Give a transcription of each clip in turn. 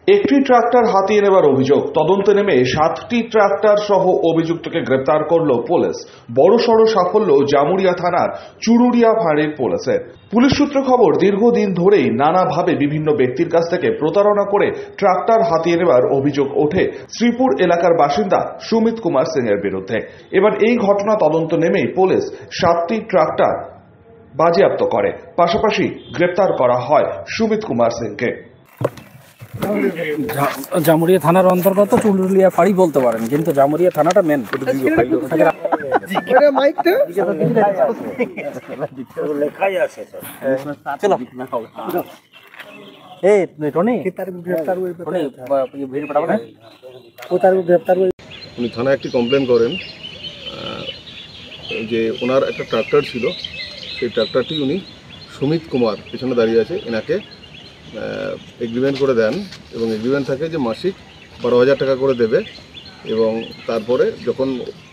একটি ট্রাক্টর হাতিয়ে নেবার অভিযোগ। তদন্তে নেমে 7টি ট্রাক্টর সহ অভিযুক্তকে গ্রেপ্তার করল পুলিশ। বড়সড় সাফল্য জামুরিয়া থানার চুরুরিয়া ফাঁড়ির পুলিশের। পুলিশ সূত্রে খবর, দীর্ঘদিন ধরেই নানাভাবে বিভিন্ন ব্যক্তির কাছ থেকে প্রতারণা করে ট্রাক্টর হাতিয়ে নেবার অভিযোগ ওঠে শ্রীপুর এলাকার বাসিন্দা সুমিত কুমার সিং এর বিরুদ্ধে। এবার এই ঘটনা তদন্ত নেমেই পুলিশ 7টি ট্রাক্টর বাজেয়াপ্ত করে, পাশাপাশি গ্রেপ্তার করা হয় সুমিত কুমার সিংকে। জামুরিয়া থানার অন্তর্গত চুরুলিয়া ফাঁড়ি বলতে পারেন, কিন্তু জামুরিয়া থানাটা মেন। উনি থানায় একটি কমপ্লেন করেন যে ওনার একটা ট্রাক্টর ছিল, সেই ট্রাক্টরটি উনি সুমিত কুমার পেছনে দাঁড়িয়ে আছে এনাকে এগ্রিমেন্ট করে দেন, এবং এগ্রিমেন্ট থাকে যে মাসিক 12,000 টাকা করে দেবে, এবং তারপরে যখন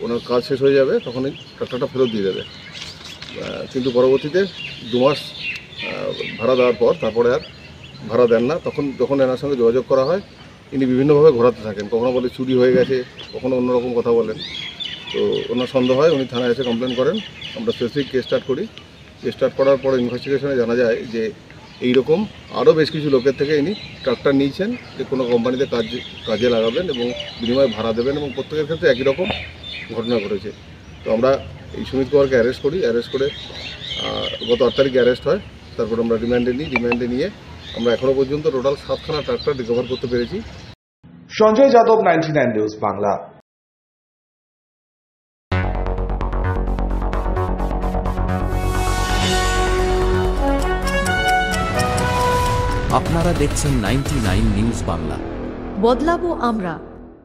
ওনার কাজ শেষ হয়ে যাবে তখন এই ট্রাক্টরটা ফেরত দিয়ে দেবে। কিন্তু পরবর্তীতে 2 মাস ভাড়া দেওয়ার পর তারপরে আর ভাড়া দেন না। যখন এনার সঙ্গে যোগাযোগ করা হয়, ইনি বিভিন্নভাবে ঘোরাতে থাকেন। কখনো বলে চুরি হয়ে গেছে, কখনো অন্যরকম কথা বলেন। তো ওনার সন্দেহ হয়, উনি থানায় এসে কমপ্লেন করেন। আমরা স্পেসিফিক কেস স্টার্ট করি। কেস স্টার্ট করার পর ইনভেস্টিগেশনে জানা যায় যে এইরকম আরও বেশ কিছু লোকের থেকে ইনি ট্রাক্টর নিয়েছেন, যে কোনো কোম্পানিতে কাজে লাগাবেন এবং বিনিময়ে ভাড়া দেবেন, এবং প্রত্যেকের ক্ষেত্রে একই রকম ঘটনা ঘটেছে। তো আমরা এই সুমিত কুমারকে অ্যারেস্ট করি। অ্যারেস্ট করে গত 8 তারিখে অ্যারেস্ট হয়। তারপর আমরা রিমান্ডে নিয়ে আমরা এখনও পর্যন্ত টোটাল 7খানা ট্রাক্টর রিকভার করতে পেরেছি। সঞ্জয় যাদব, 99 নিউজ বাংলা। আপনারা দেখছেন 99 নিউজ বাংলা। বদলাবো আমরা।